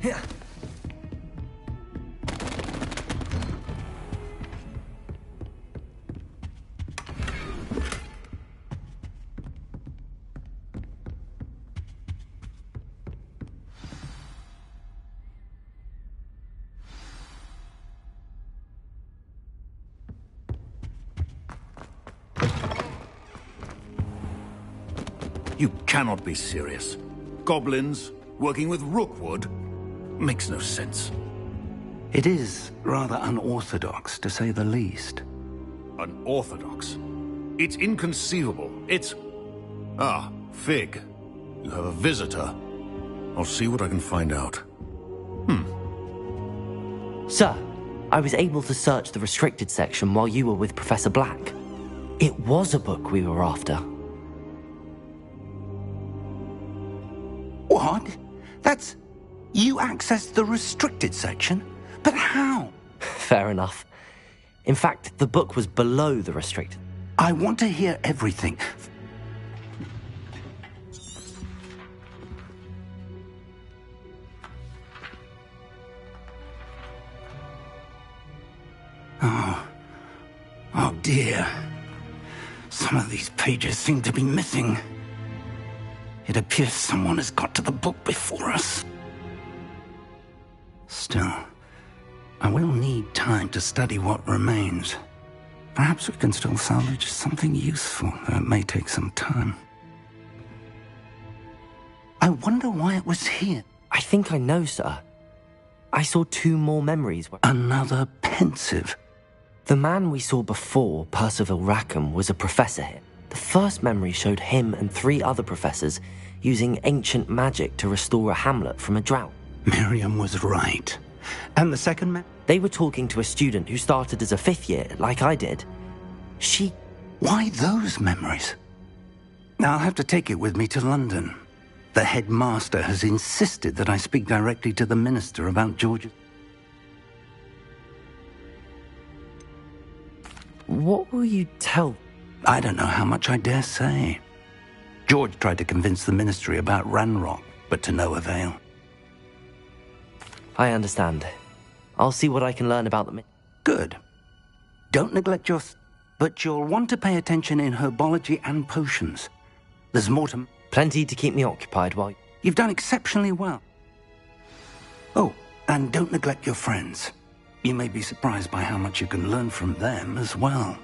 Yeah. You cannot be serious. Goblins working with Rookwood? Makes no sense. It is rather unorthodox, to say the least. Unorthodox? It's inconceivable. It's... Ah, Fig. You have a visitor. I'll see what I can find out. Sir, I was able to search the restricted section while you were with Professor Black. It was a book we were after. What? That's... You accessed the restricted section? But how? Fair enough. In fact, the book was below the restricted. I want to hear everything. Oh dear. Some of these pages seem to be missing. It appears someone has got to the book before us. Still, I will need time to study what remains. Perhaps we can still salvage something useful, though it may take some time. I wonder why it was here. I think I know, sir. I saw 2 more memories. Another pensive. The man we saw before, Percival Rackham, was a professor here. The first memory showed him and 3 other professors using ancient magic to restore a hamlet from a drought. Miriam was right. And the second They were talking to a student who started as a 5th year, like I did. Why those memories? I'll have to take it with me to London. The headmaster has insisted that I speak directly to the minister about George's... What will you tell? I don't know how much I dare say. George tried to convince the ministry about Ranrock, but to no avail. I understand. I'll see what I can learn about them. Good. Don't neglect your... But you'll want to pay attention in herbology and potions. There's more to... Plenty to keep me occupied while... You've done exceptionally well. Oh, and don't neglect your friends. You may be surprised by how much you can learn from them as well.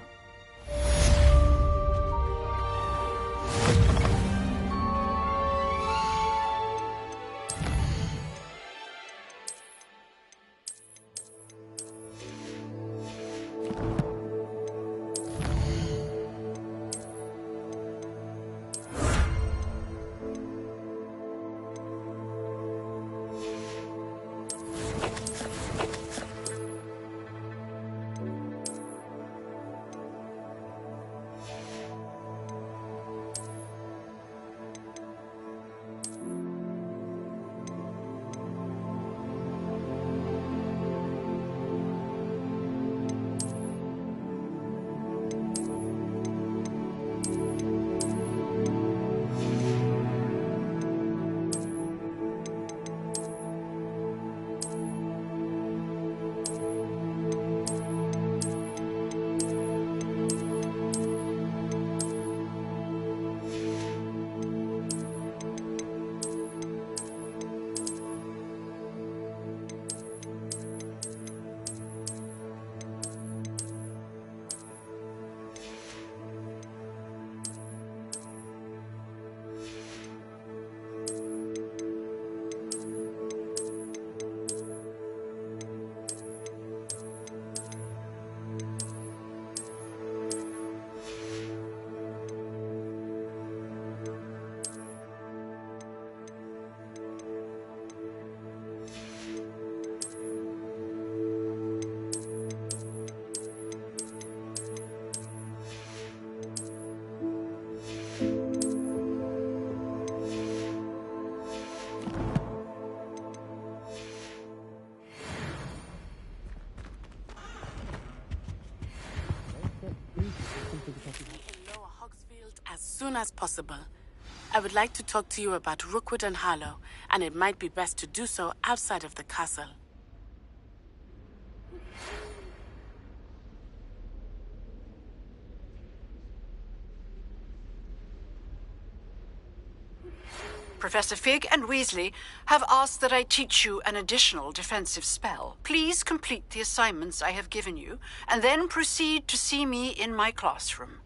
As soon as possible. I would like to talk to you about Rookwood and Harlow, and it might be best to do so outside of the castle. Professor Fig and Weasley have asked that I teach you an additional defensive spell. Please complete the assignments I have given you, and then proceed to see me in my classroom.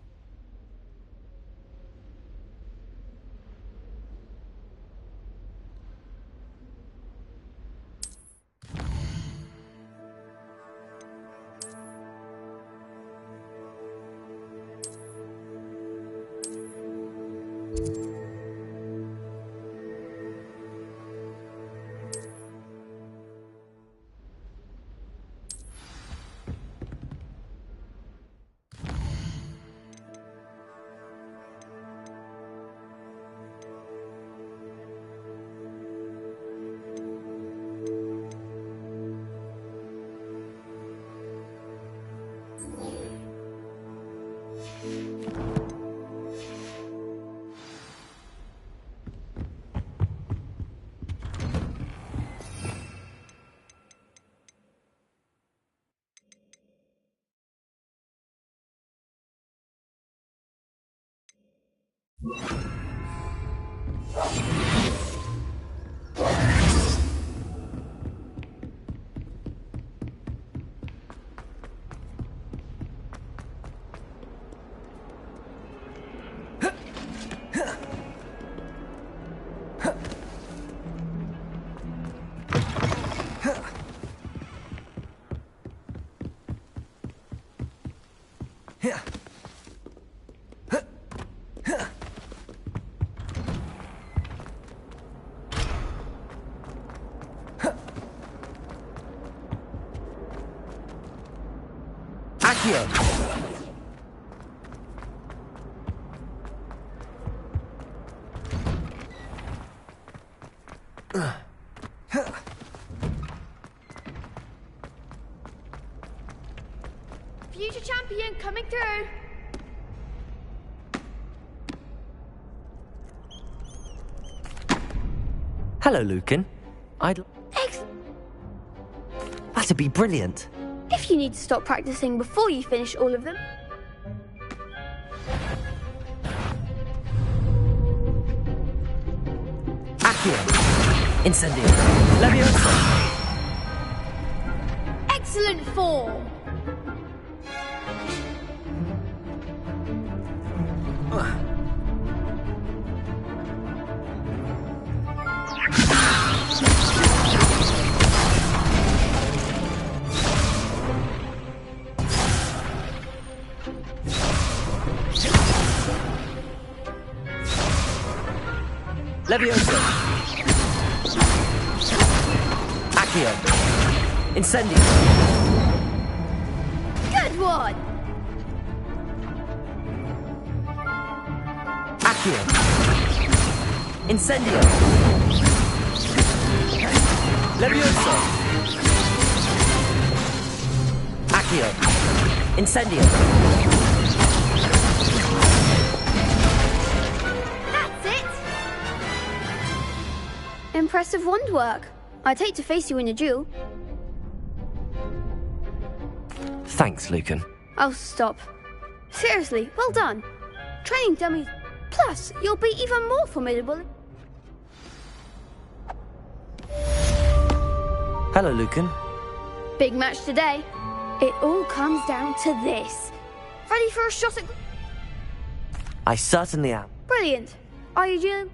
Future champion coming through. Hello, Lucan. That'd be brilliant. If you need to stop practicing before you finish all of them. Accio. Incendio. Leviosa. Excellent form. Leviosa. Accio. Incendio. Good one. Accio. Incendio. Leviosa. Accio. Incendio. That's it. Impressive wand work. I'd hate to face you in a duel. Thanks, Lucan. Oh, stop. Seriously, well done. Training dummies. Plus, you'll be even more formidable. Hello, Lucan. Big match today. It all comes down to this. Ready for a shot at... I certainly am. Brilliant. Are you doing...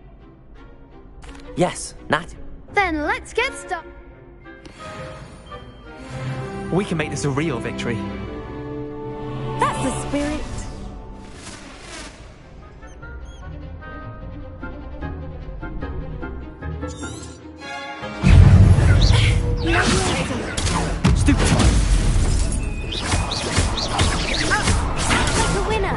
Yes, Nat. Then let's get started. We can make this a real victory. That's the spirit. Stupid time. That's the winner.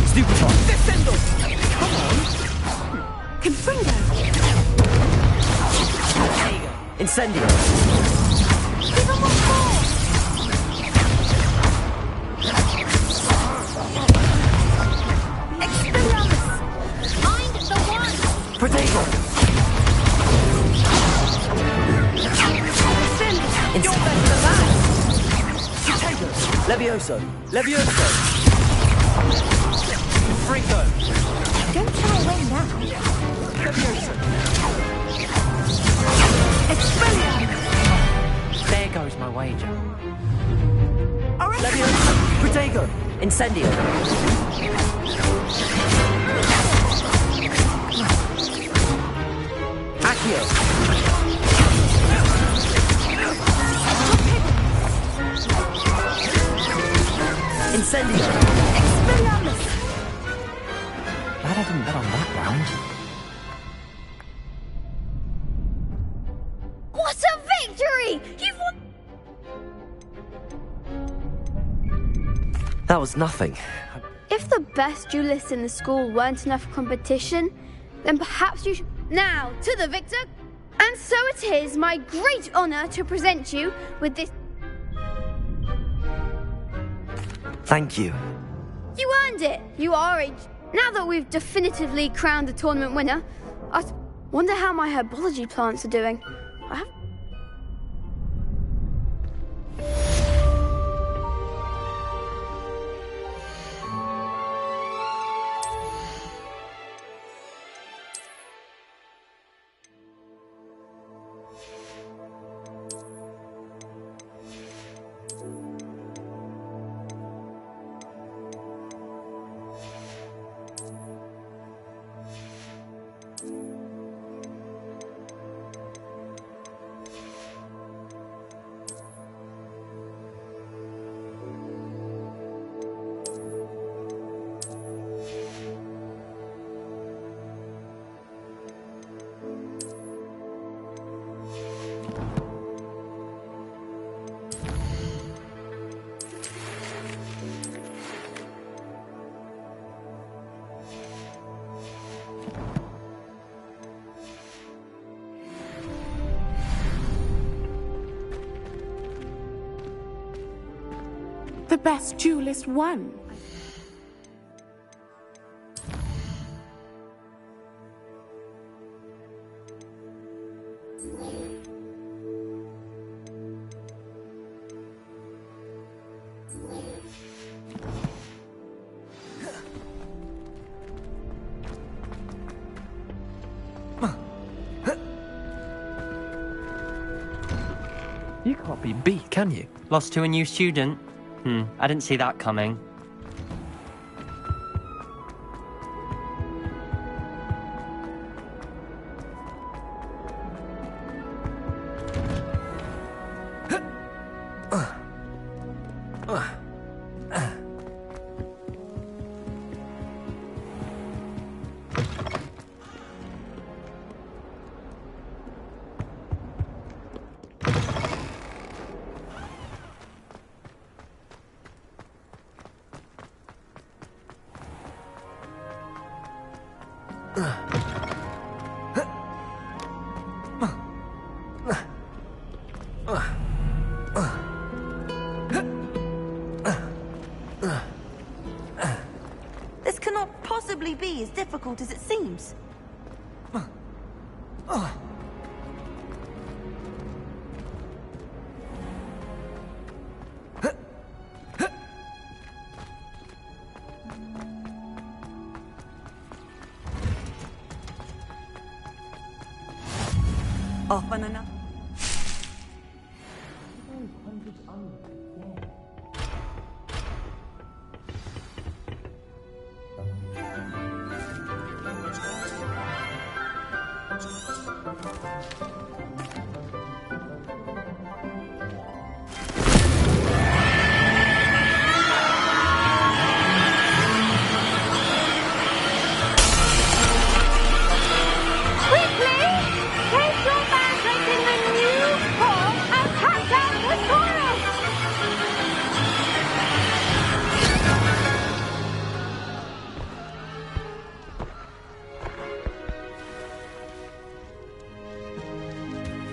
Stupid time. Descendo! Come on! Confringo. Incendio. Protego! You're better than that! Protego! Levioso! Levioso! Frico! Don't try away now. Levioso! Expelliarmus! There goes my wager. Levioso! Protego! Incendio! Accio! Incendio! Expelliarmus! Glad I didn't bet on that round. What a victory! You've won. That was nothing. If the best duelists in the school weren't enough competition, then perhaps you should. Now, to the victor! And so it is my great honor to present you with this. Thank you. You earned it! You are a. Now that we've definitively crowned the tournament winner, I wonder how my herbology plants are doing. I have. The best duelist won. You can't be beat, can you? Lost to a new student? I didn't see that coming. This cannot possibly be as difficult as it seems. Often enough.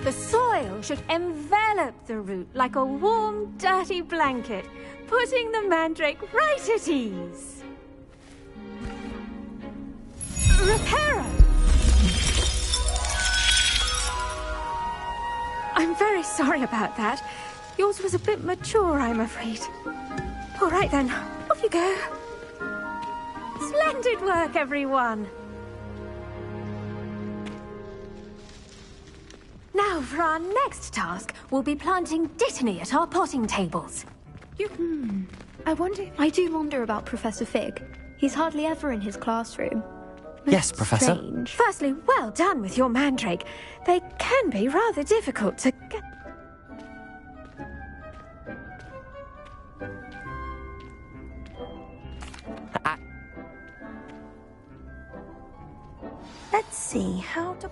The soil should envelop the root like a warm, dirty blanket, putting the mandrake right at ease. Reparo! sorry about that. Yours was a bit mature, I'm afraid. All right then, off you go. Splendid work, everyone. Now, for our next task, we'll be planting Dittany at our potting tables. I do wonder about Professor Fig. He's hardly ever in his classroom. Yes, Professor. Strange. Firstly, well done with your mandrake. They can be rather difficult to get. Let's see, how to...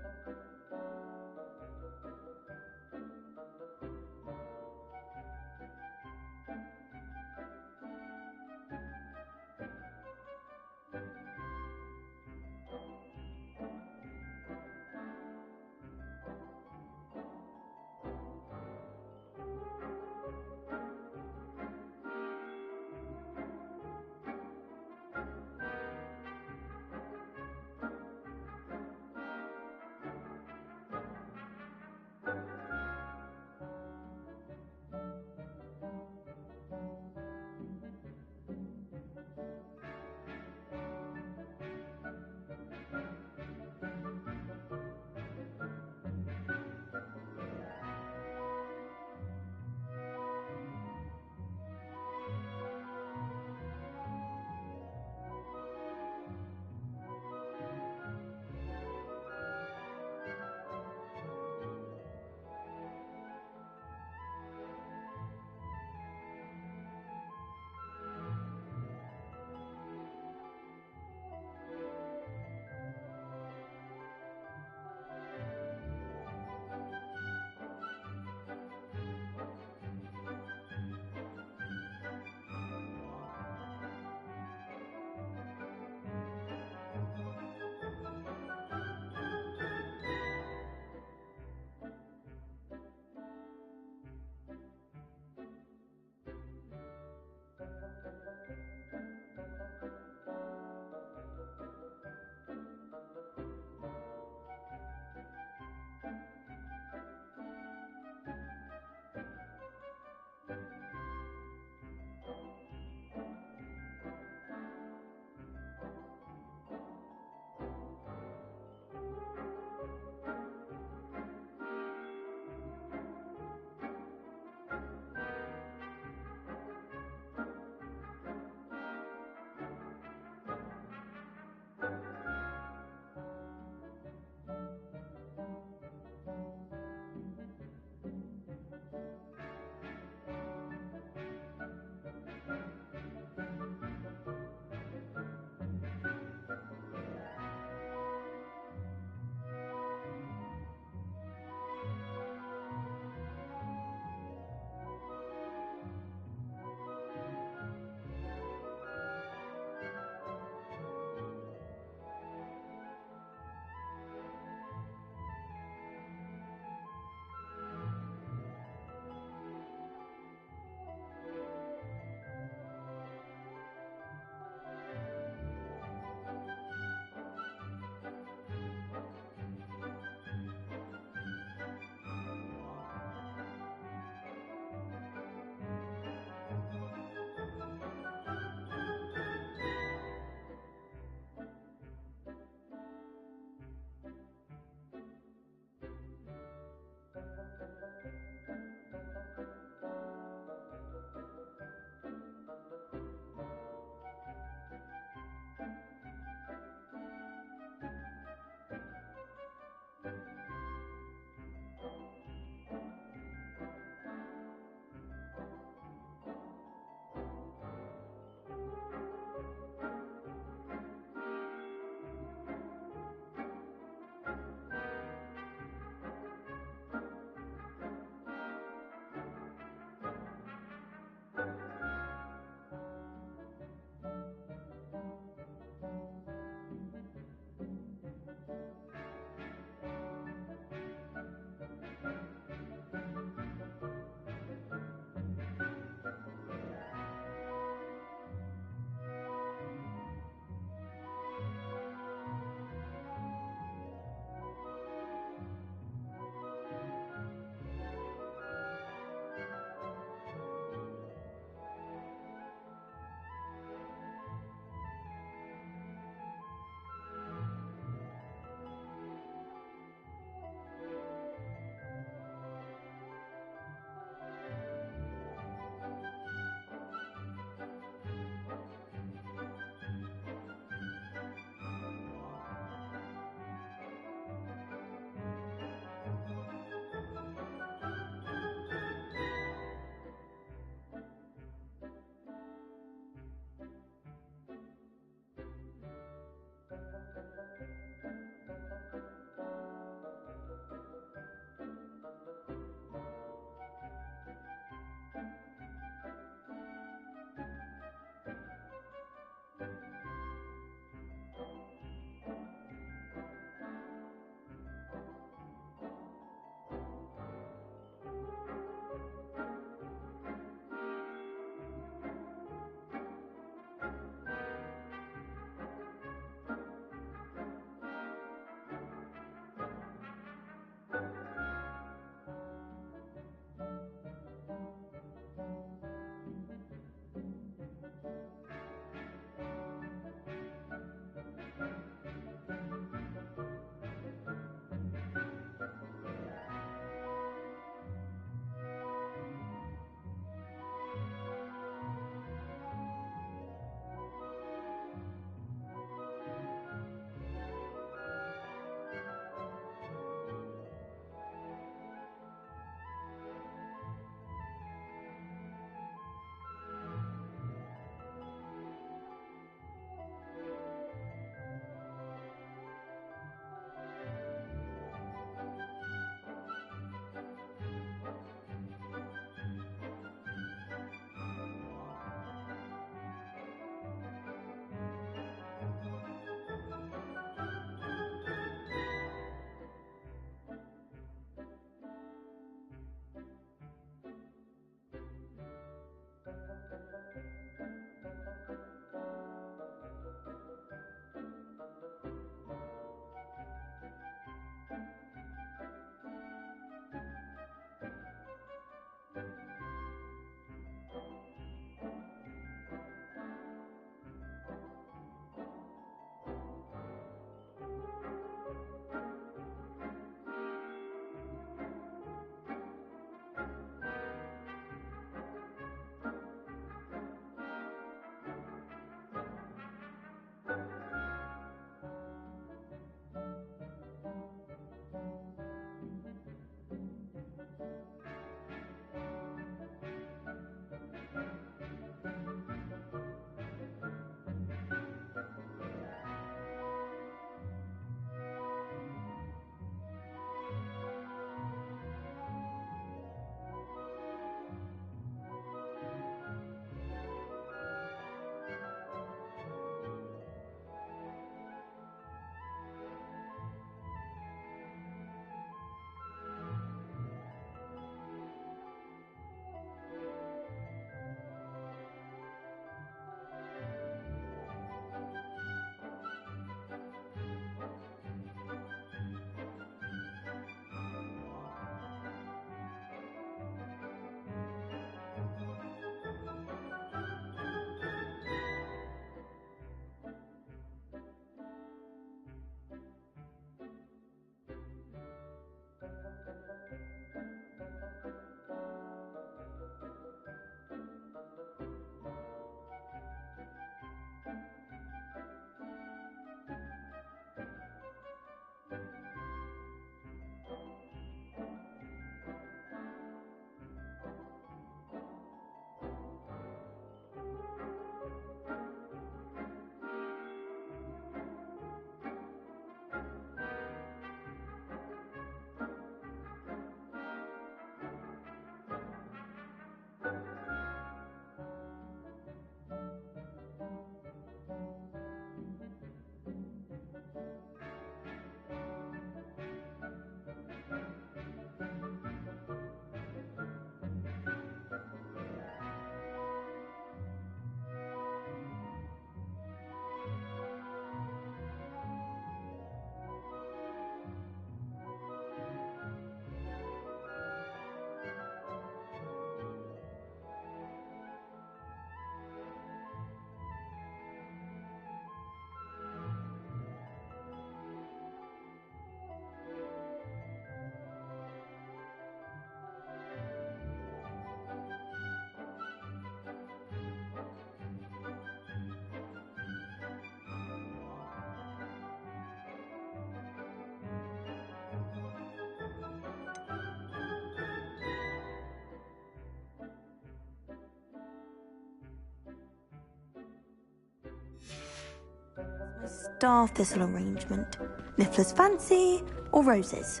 star thistle arrangement. Niffler's fancy or roses?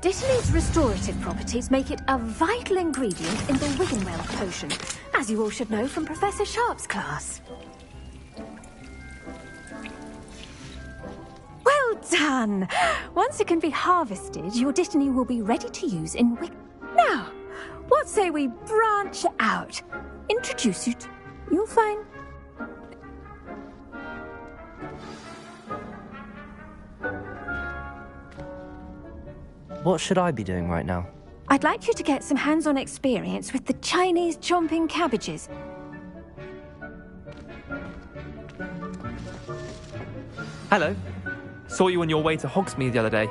Dittany's restorative properties make it a vital ingredient in the Wiggenweld potion, as you all should know from Professor Sharp's class. Well done! Once it can be harvested, your Dittany will be ready to use in Now, what say we branch out? Introduce you to... You'll find... What should I be doing right now? I'd like you to get some hands-on experience with the Chinese chomping cabbages. Hello. Saw you on your way to Hogsmeade the other day.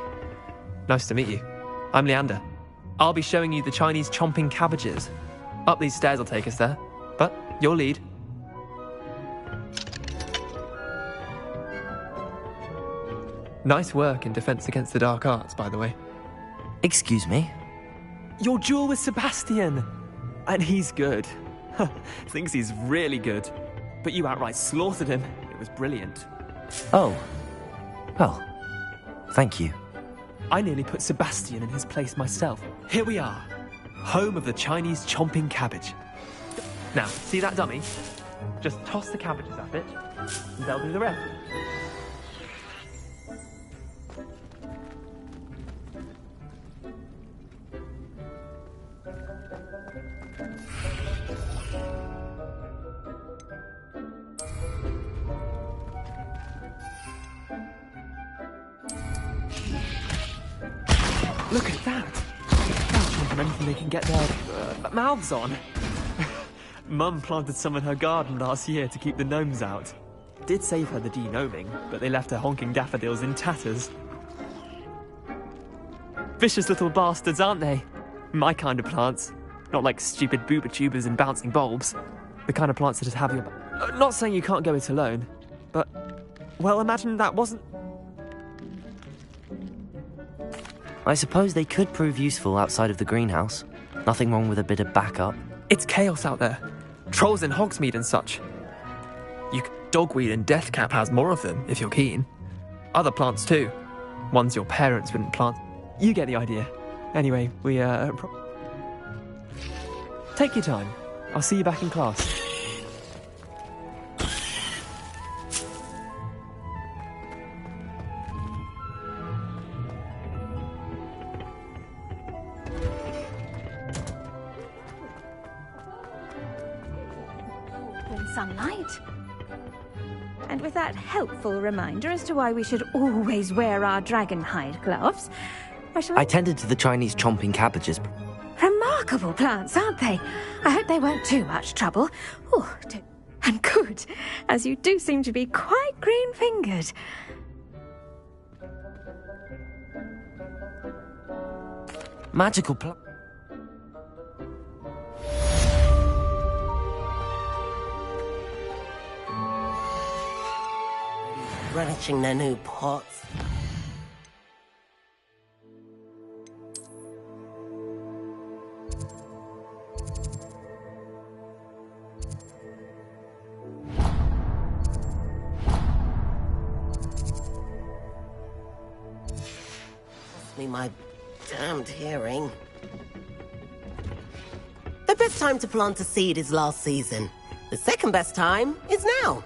Nice to meet you. I'm Leander. I'll be showing you the Chinese chomping cabbages. Up these stairs will take us there, but your lead. Nice work in Defense Against the Dark Arts, by the way. Excuse me? Your duel with Sebastian! And he's good. Thinks he's really good. But you outright slaughtered him. It was brilliant. Oh. Well, thank you. I nearly put Sebastian in his place myself. Here we are. Home of the Chinese chomping cabbage. Now, see that dummy? Just toss the cabbages at it, and they'll do the rest. Look at that! They'll chomp on anything they can get their mouths on. Mum planted some in her garden last year to keep the gnomes out. Did save her the de-gnoming, but they left her honking daffodils in tatters. Vicious little bastards, aren't they? My kind of plants. Not like stupid booba tubers and bouncing bulbs. The kind of plants that just have your... not saying you can't go it alone, but... well, imagine that wasn't... I suppose they could prove useful outside of the greenhouse. Nothing wrong with a bit of backup. It's chaos out there. Trolls in Hogsmeade and such. You can dogweed and Deathcap has more of them, if you're keen. Other plants too. Ones your parents wouldn't plant. You get the idea. Anyway, we, take your time. I'll see you back in class. Sunlight. And with that helpful reminder as to why we should always wear our dragon hide gloves, I tended to the Chinese chomping cabbages. Remarkable plants, aren't they? I hope they weren't too much trouble. Oh, and good, as you do seem to be quite green-fingered. Magical plant. Relishing their new pots. Lost me my damned hearing. The best time to plant a seed is last season. The second best time is now.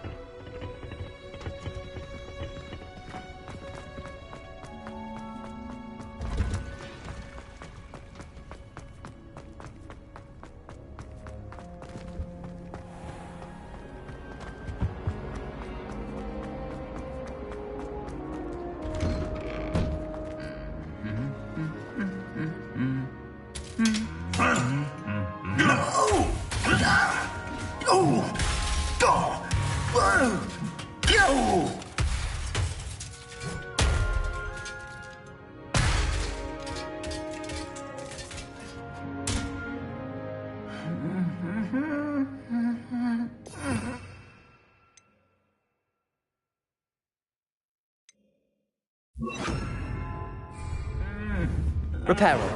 Repair all.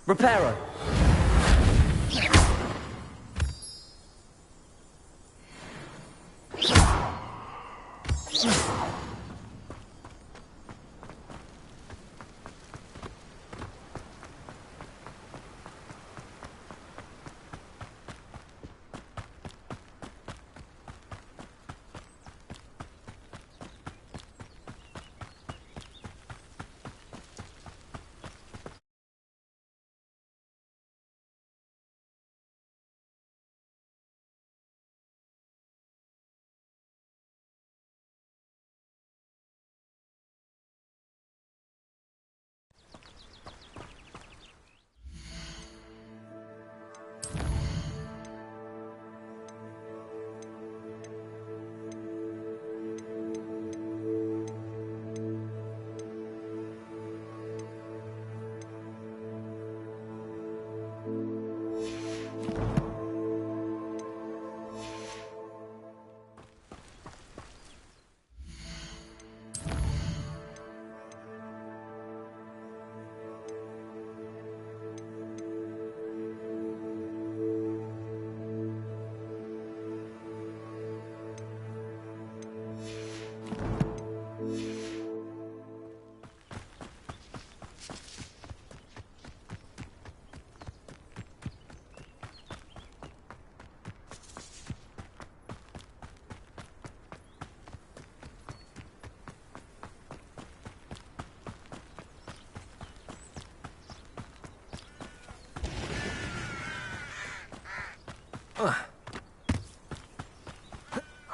Reparo!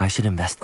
I should invest.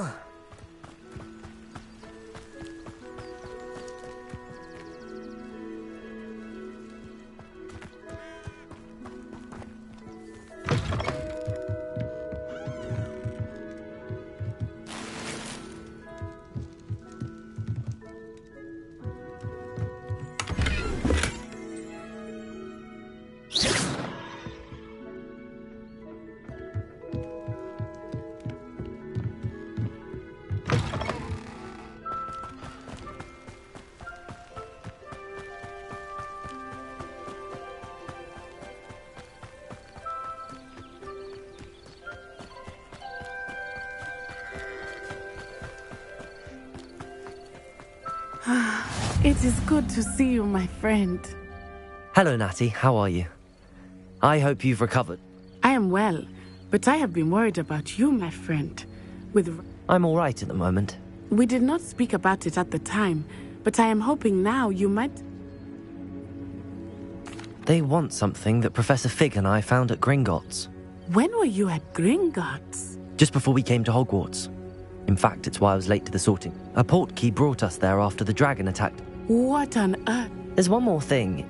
It is good to see you, my friend. Hello, Natty. How are you? I hope you've recovered. I am well, but I have been worried about you, my friend. I'm all right at the moment. We did not speak about it at the time, but I am hoping now you might... They want something that Professor Fig and I found at Gringotts. When were you at Gringotts? Just before we came to Hogwarts. In fact, it's why I was late to the sorting. A portkey brought us there after the dragon attacked. What on earth? There's one more thing.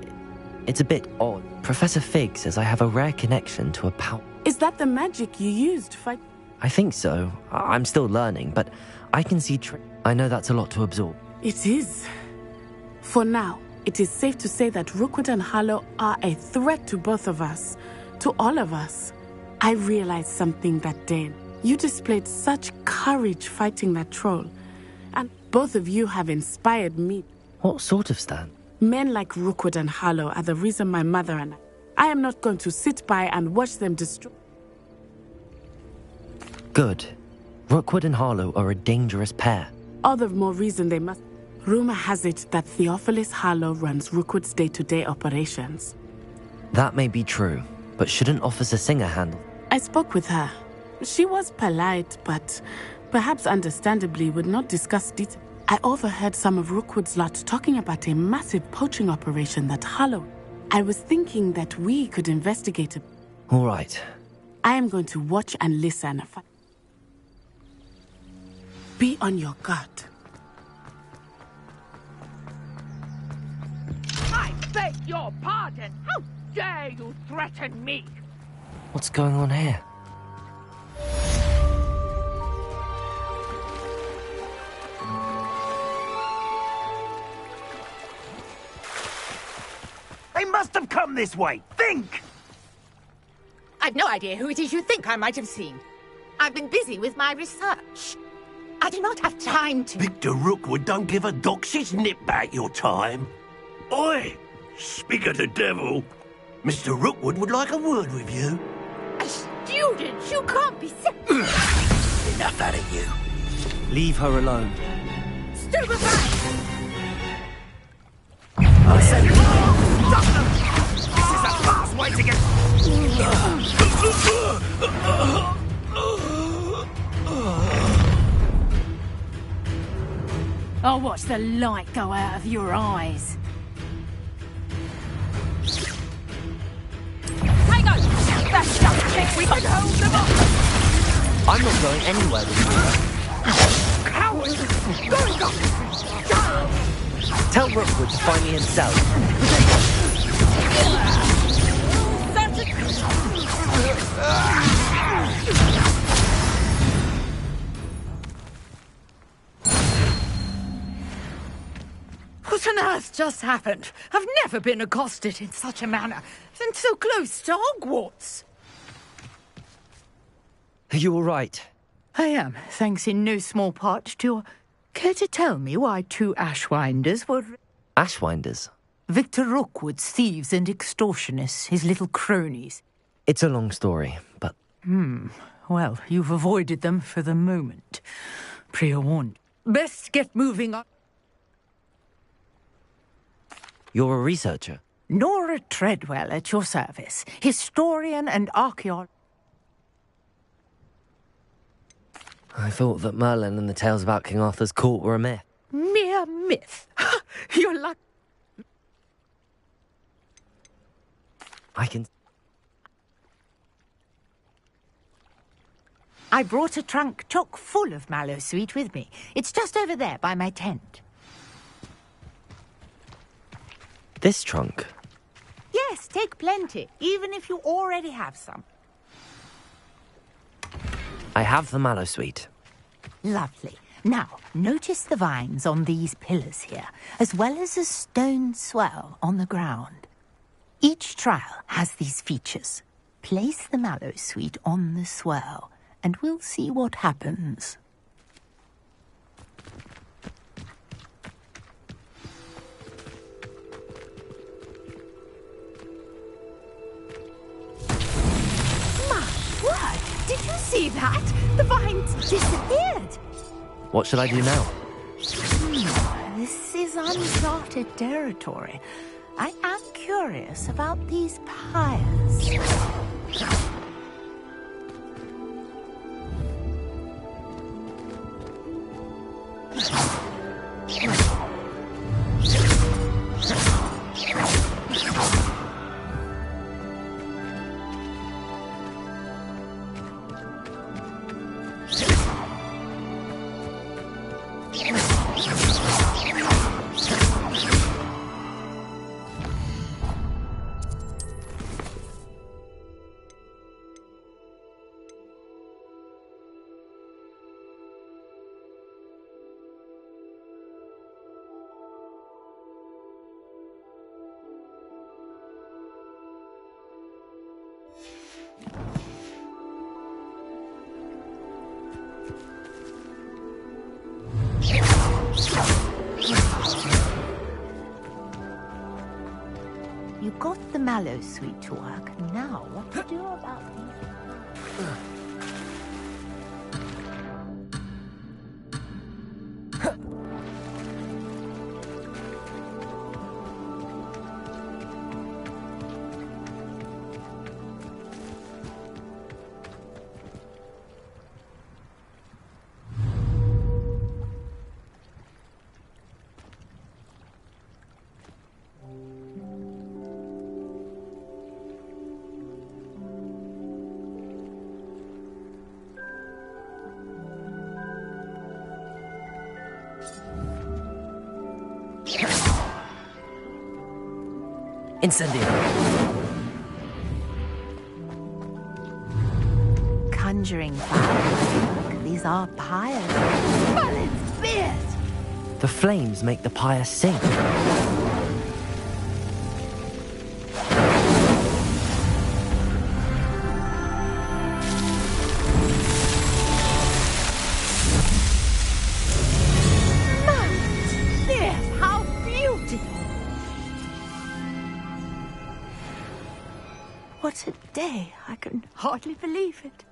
It's a bit odd. Professor Fig says I have a rare connection to a power. Is that the magic you used to fight? I think so. I'm still learning, but I can see I know that's a lot to absorb. It is. For now, it is safe to say that Rookwood and Harlow are a threat to both of us. To all of us. I realized something that day. You displayed such courage fighting that troll. And both of you have inspired me. What sort of stand? Men like Rookwood and Harlow are the reason my mother and I am not going to sit by and watch them destroy. Good. Rookwood and Harlow are a dangerous pair. All the more reason they must. Rumor has it that Theophilus Harlow runs Rookwood's day-to-day operations. That may be true, but shouldn't Officer Singer handle? I spoke with her. She was polite, but perhaps understandably would not discuss details. I overheard some of Rookwood's lot talking about a massive poaching operation that Harlow. I was thinking that we could investigate it. All right. I am going to watch and listen. Be on your guard. I beg your pardon. How dare you threaten me? What's going on here? They must have come this way. Think! I've no idea who it is you think I might have seen. I've been busy with my research. I do not have time to... Victor Rookwood don't give a dox's nip back your time. Oi! Speak of the devil. Mr. Rookwood would like a word with you. A student? You can't be... Enough out of you. Leave her alone. Stupefy! I said stop them! This is a fast way to get... I'll watch the light go out of your eyes. Hang on! That's just think we can hold them up! I'm not going anywhere with you. Coward! Going up! Tell Rookwood to find me himself. What on earth just happened? I've never been accosted in such a manner, and so close to Hogwarts. Are you all right? I am, thanks in no small part to your... Care to tell me why two Ashwinders were... Ashwinders? Victor Rookwood's thieves and extortionists, his little cronies. It's a long story, but... Well, you've avoided them for the moment. Pre-warned. Best get moving on. You're a researcher? Nora Treadwell at your service. Historian and archaeologist. I thought that Merlin and the tales about King Arthur's court were a myth. Mere myth. You're lucky. I can... I brought a trunk chock full of mallowsweet with me. It's just over there by my tent. This trunk? Yes, take plenty, even if you already have some. I have the mallowsweet. Lovely. Now, notice the vines on these pillars here, as well as a stone swell on the ground. Each trial has these features. Place the mallowsweet on the swell, and we'll see what happens. Word! Did you see that? The vines disappeared. What should I do now? This is uncharted territory. I am curious about these pyres. You got the mallowsweet to work. Now, what to do about these... Incendio. Conjuring fire. Look, these are pyres. But it's fierce! The flames make the pyre sing. What a day. I can hardly believe it.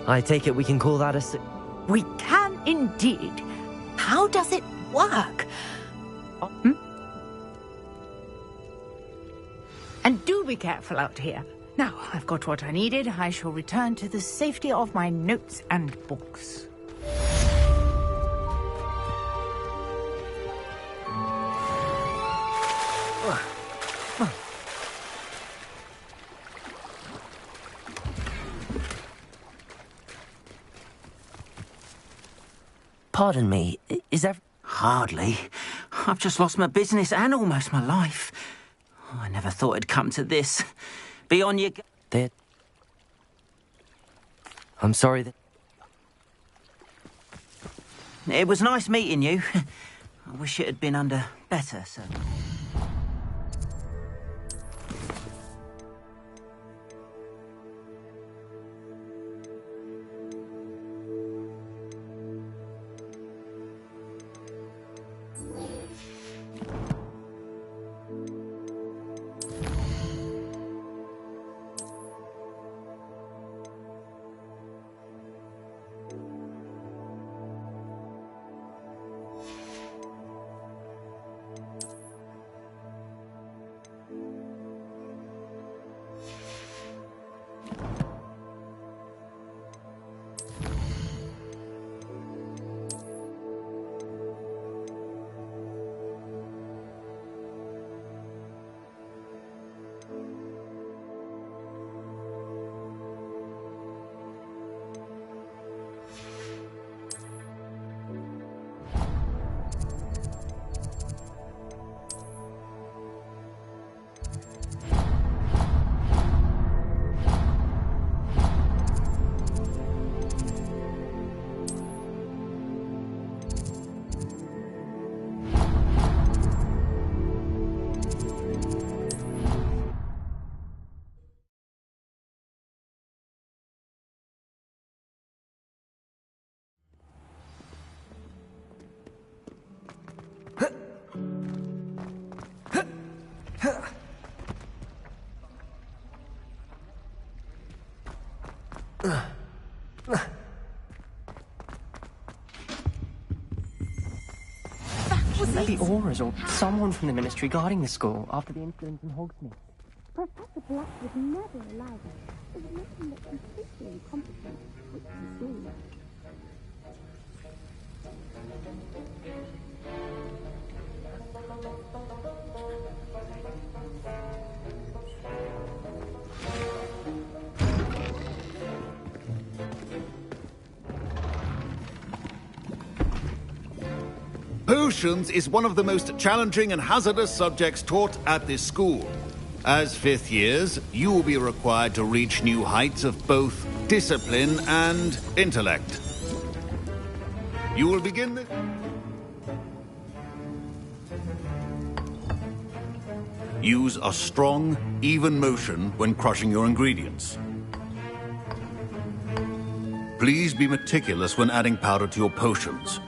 I take it we can call that a... We can indeed. How does it work? And do be careful out here. Now, I've got what I needed. I shall return to the safety of my notes and books. Pardon me, is that... Hardly. I've just lost my business and almost my life. Oh, I never thought it'd come to this. Be on your... I'm sorry that... It was nice meeting you. I wish it had been under better, so... Was that the Auras or someone from the Ministry guarding the school after the incident in Hogsmeade? Professor Black would never allow this. It would make him look completely incompetent, which is true. Potions is one of the most challenging and hazardous subjects taught at this school. As fifth years, you will be required to reach new heights of both discipline and intellect. You will begin this... Use a strong, even motion when crushing your ingredients. Please be meticulous when adding powder to your potions.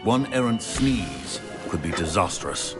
One errant sneeze could be disastrous.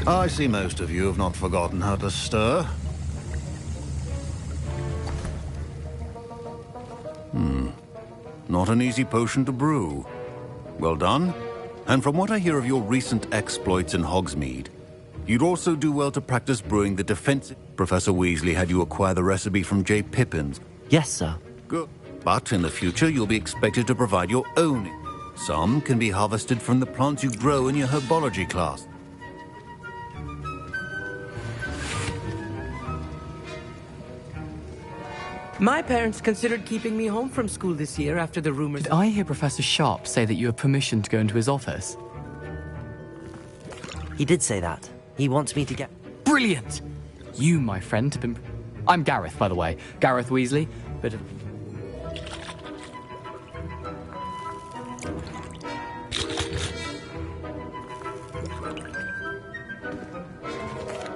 I see most of you have not forgotten how to stir. Not an easy potion to brew. Well done. And from what I hear of your recent exploits in Hogsmeade, you'd also do well to practice brewing the defensive. Professor Weasley had you acquire the recipe from J. Pippin's. Yes, sir. Good. But in the future, you'll be expected to provide your own. Some can be harvested from the plants you grow in your herbology class. My parents considered keeping me home from school this year after the rumors. Did I hear Professor Sharp say that you have permission to go into his office? He did say that. He wants me to get... Brilliant! You, my friend, have been... I'm Gareth, by the way. Gareth Weasley, but...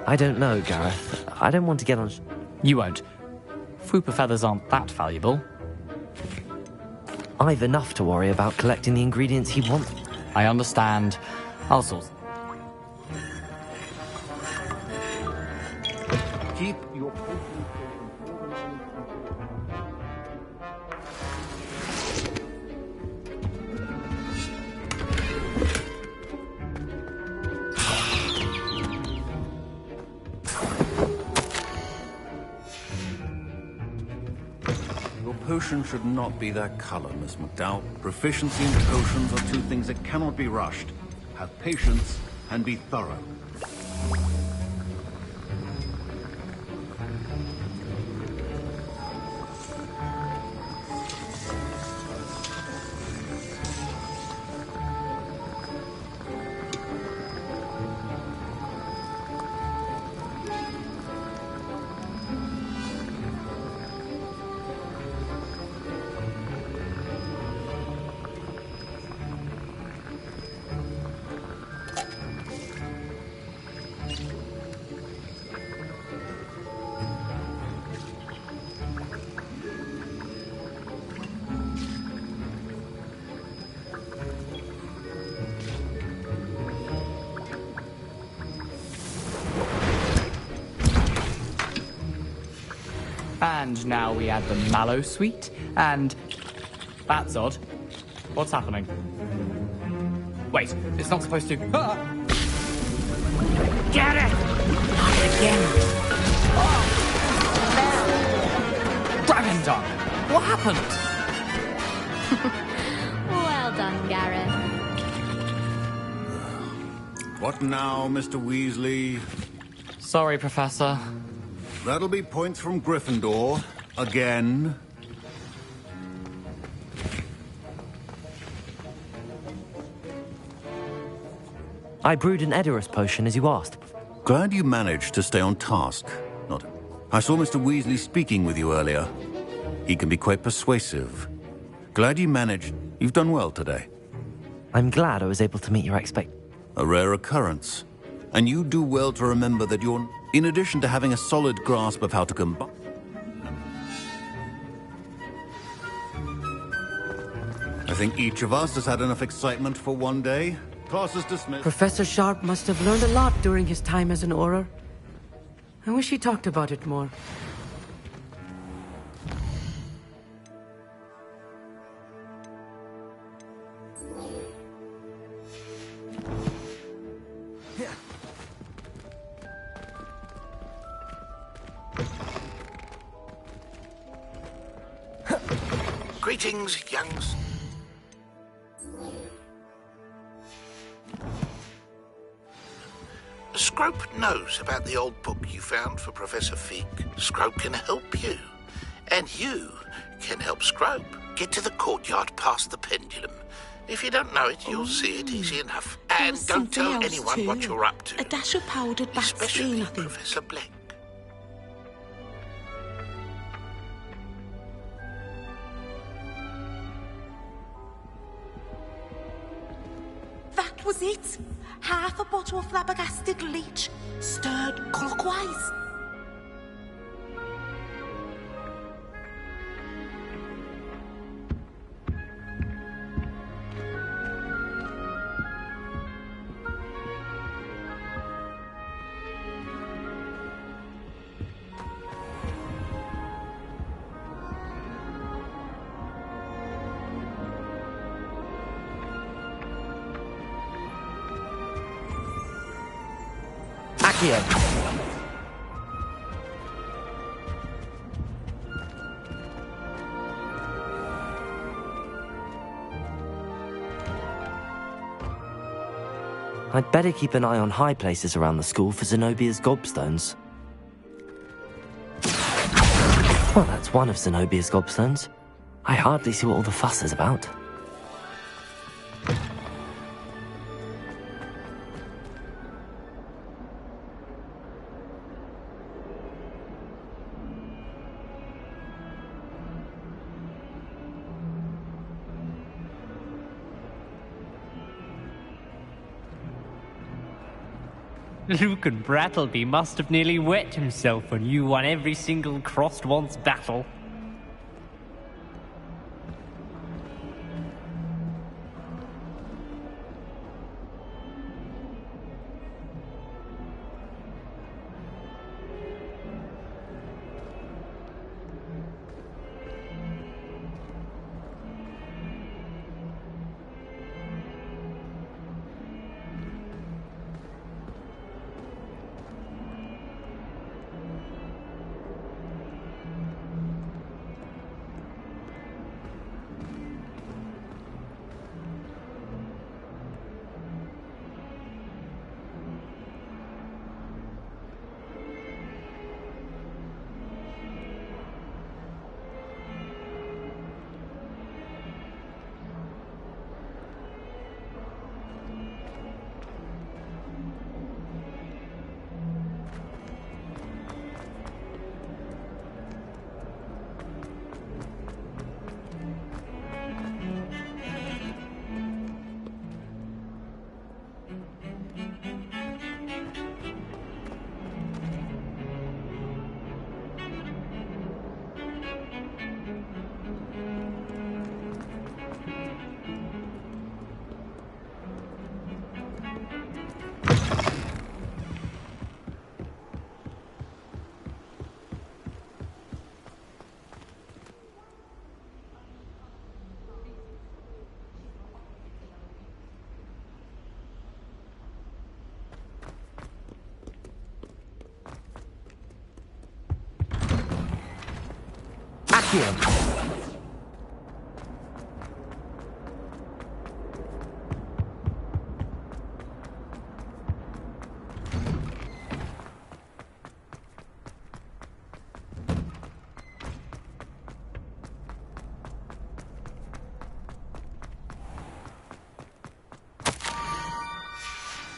I don't know, Gareth. I don't want to get on... You won't. Fwooper feathers aren't that valuable. I've enough to worry about collecting the ingredients he wants. I understand. I'll sort. Keep your... Potion should not be that color, Miss McDowell. Proficiency in potions are two things that cannot be rushed. Have patience and be thorough. And now we add the mallow sweet, and... That's odd. What's happening? Wait, it's not supposed to... Ah! Get it! Not again. Dragon Dog! What happened? Well done, Gareth. What now, Mr. Weasley? Sorry, Professor. That'll be points from Gryffindor. Again. I brewed an Edorus potion as you asked. Glad you managed to stay on task. Not... I saw Mr. Weasley speaking with you earlier. He can be quite persuasive. Glad you managed. You've done well today. I'm glad I was able to meet your expectations. A rare occurrence. And you do well to remember that you're... In addition to having a solid grasp of how to combine... I think each of us has had enough excitement for one day. Class is dismissed. Professor Sharp must have learned a lot during his time as an Auror. I wish he talked about it more. Greetings, youngs. Scrope knows about the old book you found for Professor Fig. Scrope can help you. And you can help Scrope get to the courtyard past the pendulum. If you don't know it, you'll see it easy enough. And don't tell anyone what you're up to. A dash of powdered bat Especially I think. Professor Black. That was it. Half a bottle of flabbergasted leech, stirred clockwise. Accio. I'd better keep an eye on high places around the school for Zenobia's gobstones. Well, that's one of Zenobia's gobstones. I hardly see what all the fuss is about. Lucan Brattleby must have nearly wet himself when you won every single crossed once battle. Accio.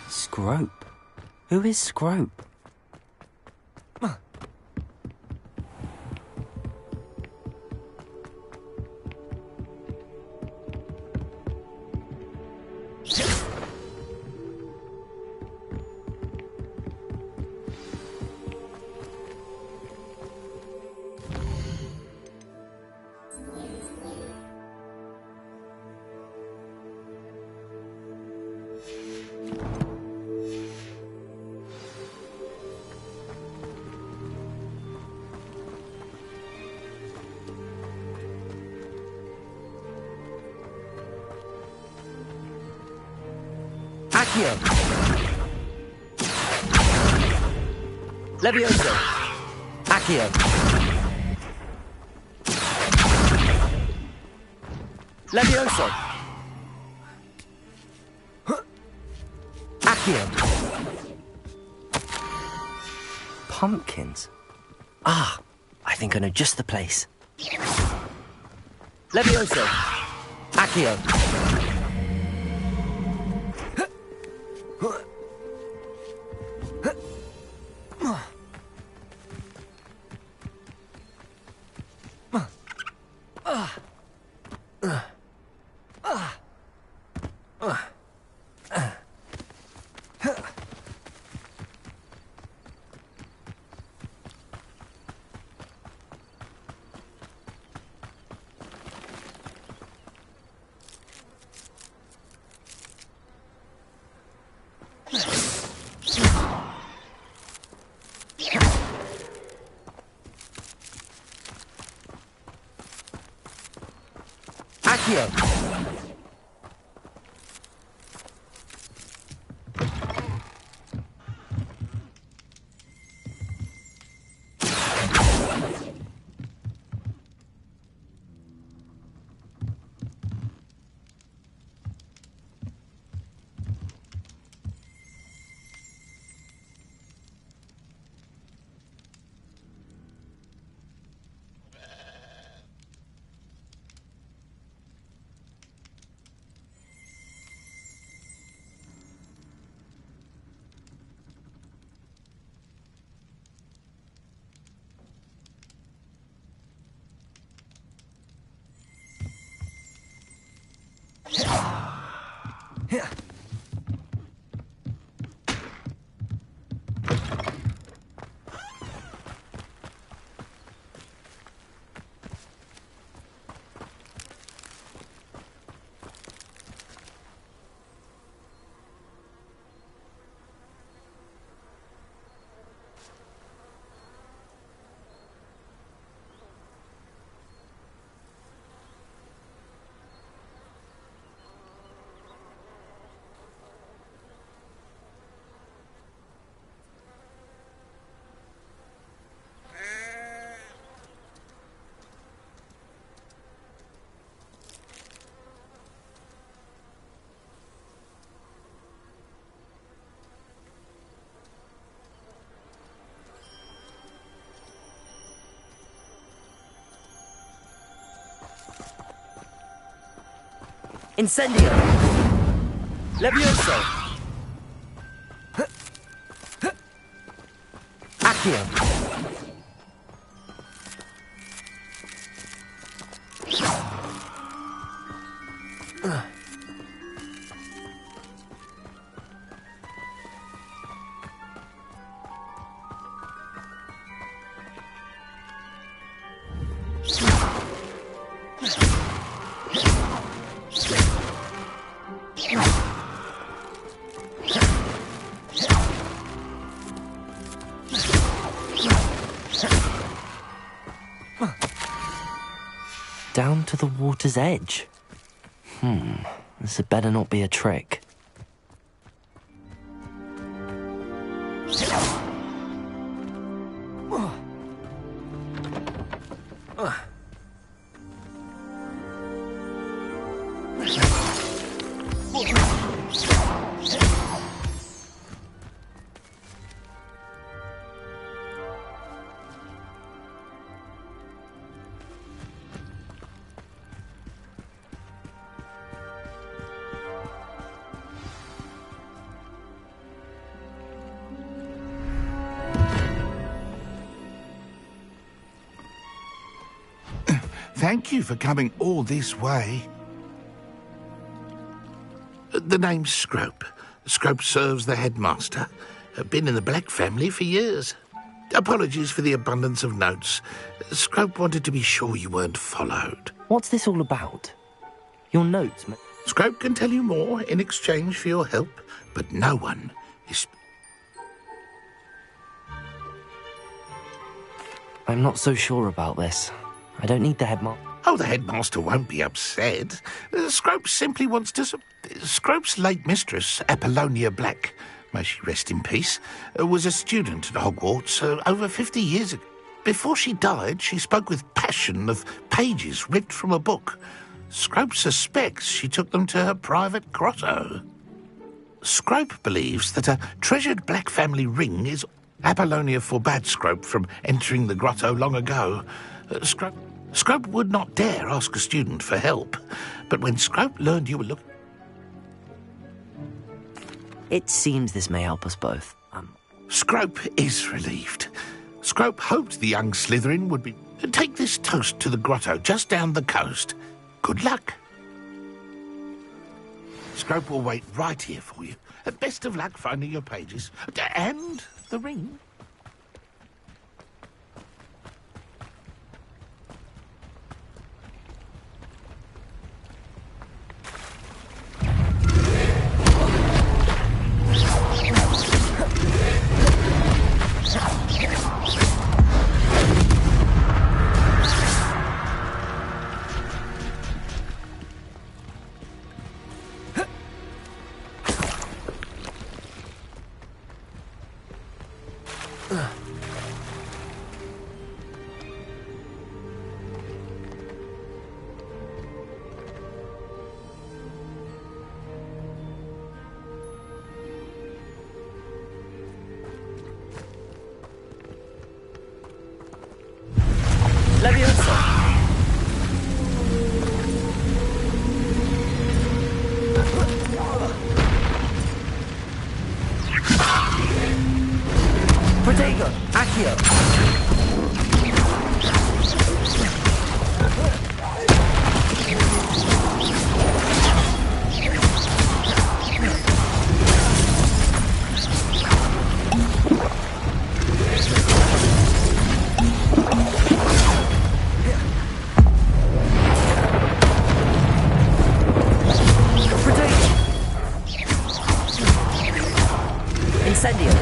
Scrope? Who is Scrope? Accio! Levioso! Accio! Levioso! Accio! Pumpkins? Ah, I think I know just the place. Levioso! Accio! Incendio! Levioso! Accio! Down to the water's edge. This had better not be a trick. Thank you for coming all this way. The name's Scrope. Scrope serves the headmaster. Been in the Black family for years. Apologies for the abundance of notes. Scrope wanted to be sure you weren't followed. What's this all about? Your notes, Scrope can tell you more in exchange for your help, but no one is... I'm not so sure about this. I don't need the headmaster. Oh, the headmaster won't be upset. Scrope simply wants to... Scrope's late mistress, Apollonia Black, may she rest in peace, was a student at Hogwarts over 50 years ago. Before she died, she spoke with passion of pages ripped from a book. Scrope suspects she took them to her private grotto. Scrope believes that a treasured Black family ring is... Apollonia forbade Scrope from entering the grotto long ago. Scrope would not dare ask a student for help, but when Scrope learned you were looking... It seems this may help us both. Scrope is relieved. Scrope hoped the young Slytherin would be... Take this toast to the grotto just down the coast. Good luck. Scrope will wait right here for you. Best of luck finding your pages. And the ring. Incendio!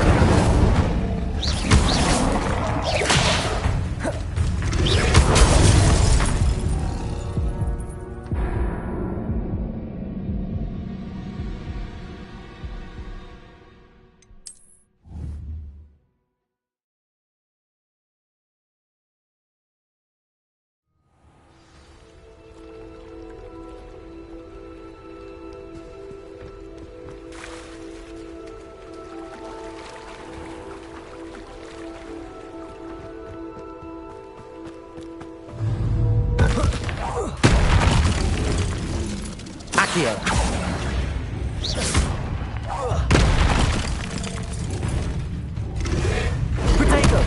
Accio. Protego.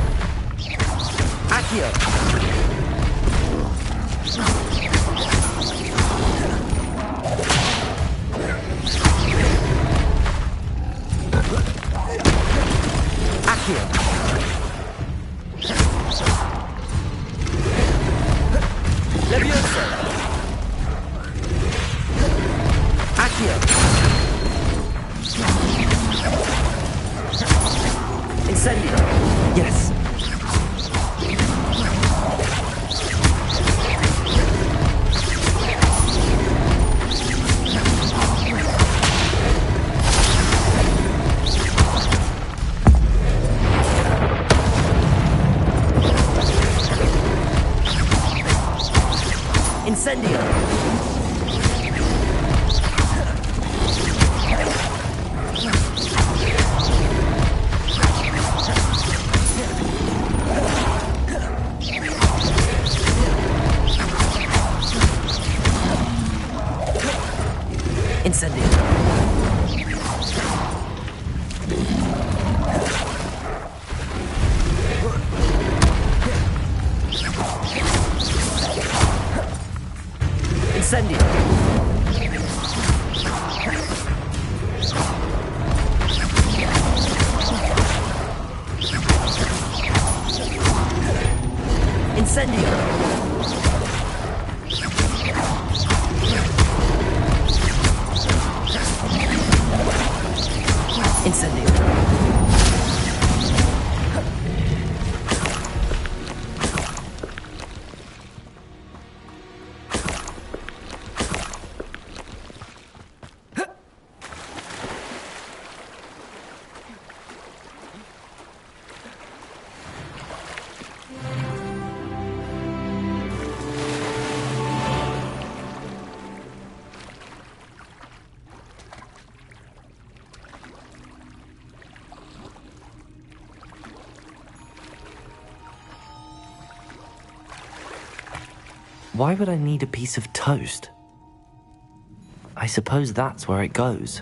Accio. Accio. Levioso. Accio. Incendio. Yes. Incendio. Incendio. Incendio. Incendio. Incendio. Why would I need a piece of toast? I suppose that's where it goes.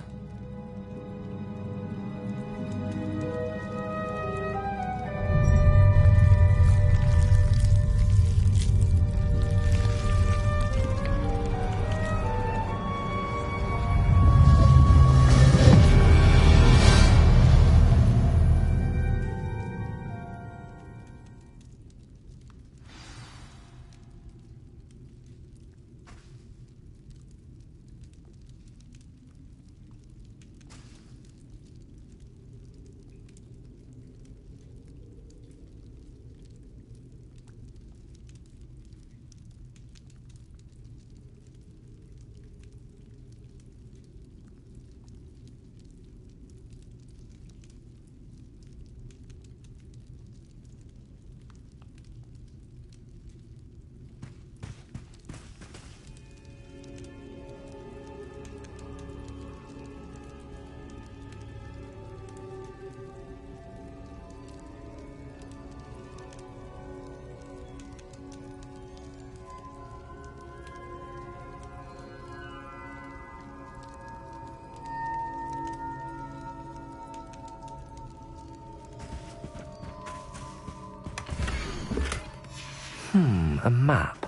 A map.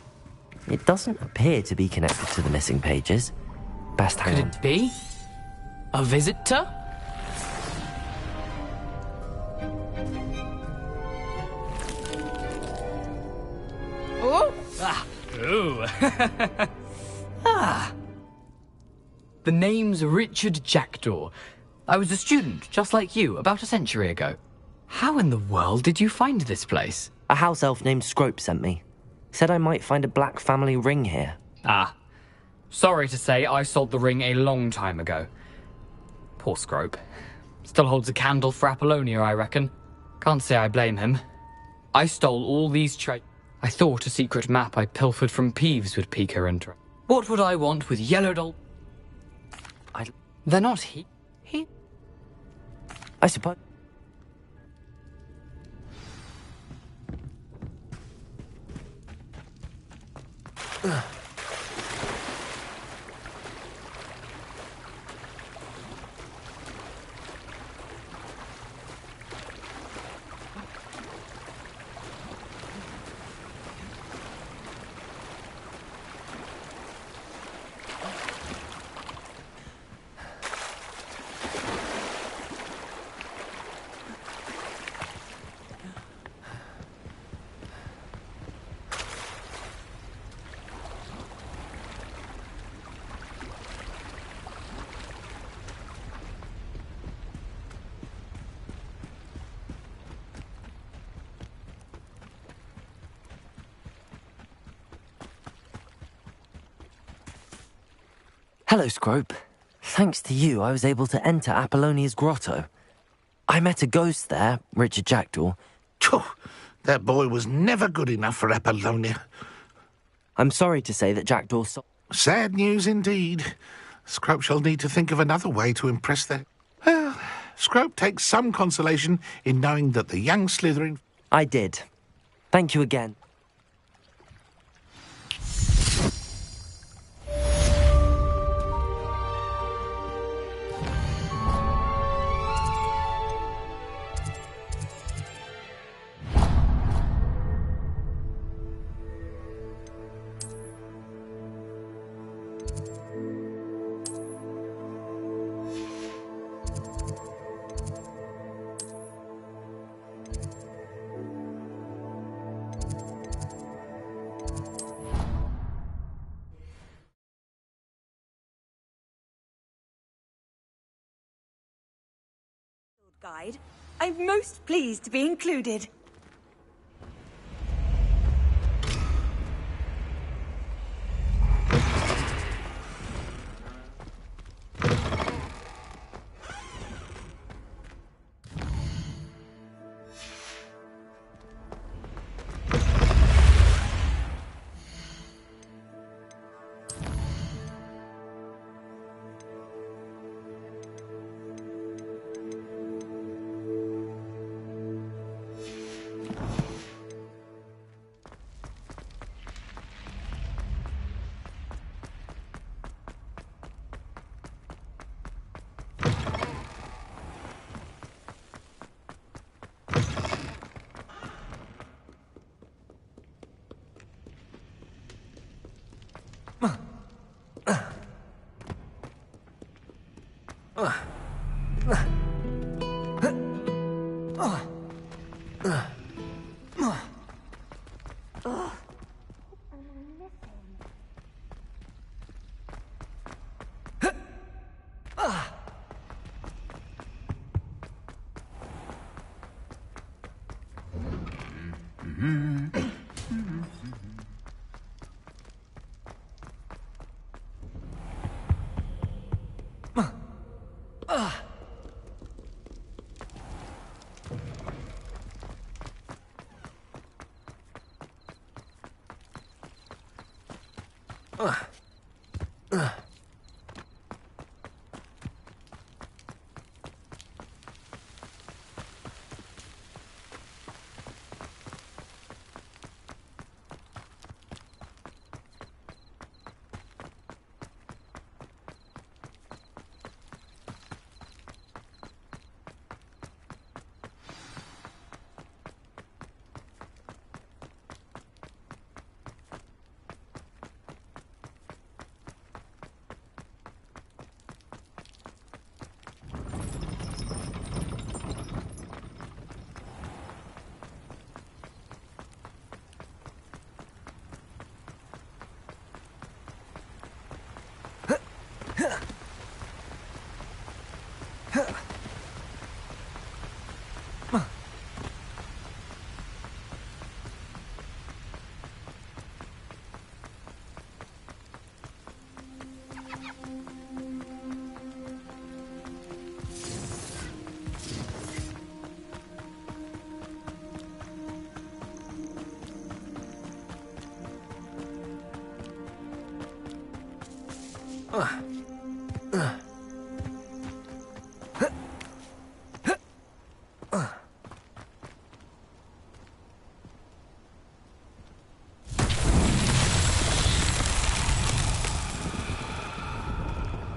It doesn't appear to be connected to the missing pages. Best hang on. Could it be? A visitor? Oh! Ah! Ooh! Ah! The name's Richard Jackdaw. I was a student, just like you, about a century ago. How in the world did you find this place? A house elf named Scrope sent me. Said I might find a black family ring here. Ah. Sorry to say, I sold the ring a long time ago. Poor Scrope. Still holds a candle for Apollonia, I reckon. Can't say I blame him. I stole all these I thought a secret map I pilfered from Peeves would pique her interest. What would I want with yellow doll? They're not he. I suppose. Hello, Scrope. Thanks to you, I was able to enter Apollonia's grotto. I met a ghost there, Richard Jackdaw. That boy was never good enough for Apollonia. I'm sorry to say that Jackdaw... Sad news indeed. Scrope shall need to think of another way to impress the... Well, Scrope takes some consolation in knowing that the young Slytherin... I did. Thank you again. Guide. I'm most pleased to be included.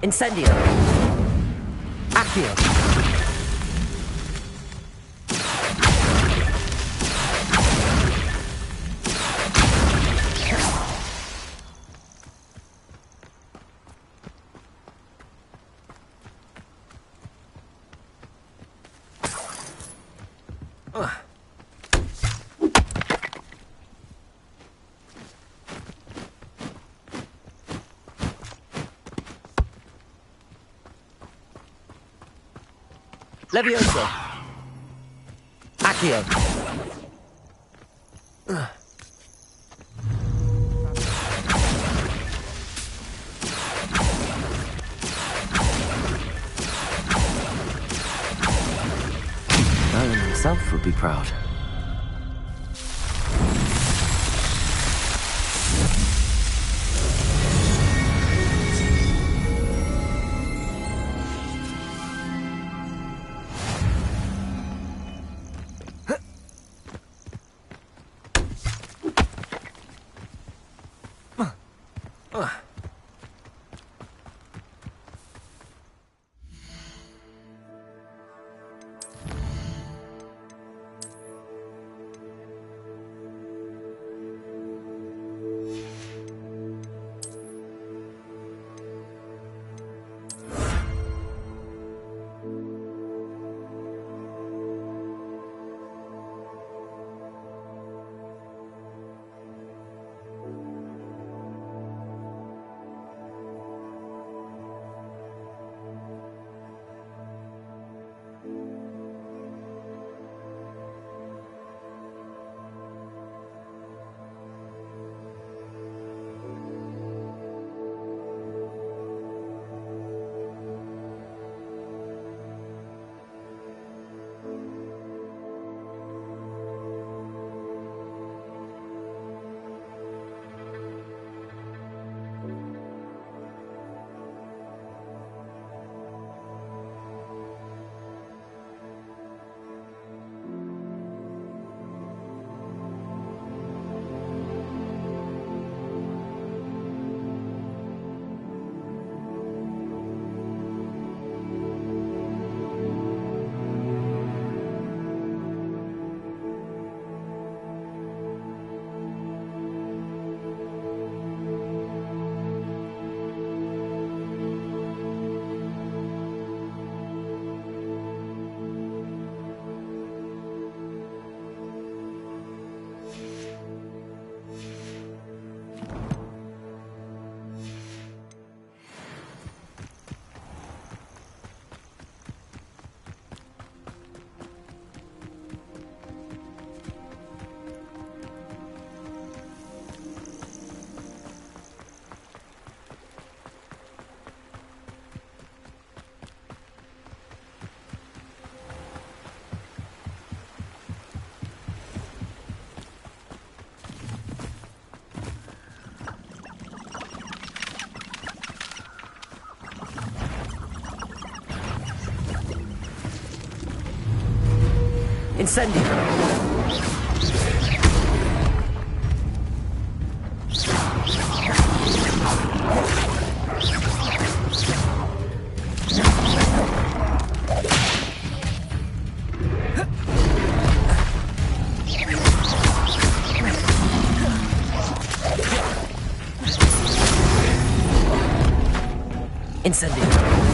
Incendio. Accio. Levioso. Accio. himself would be proud. Incendio! Incendio!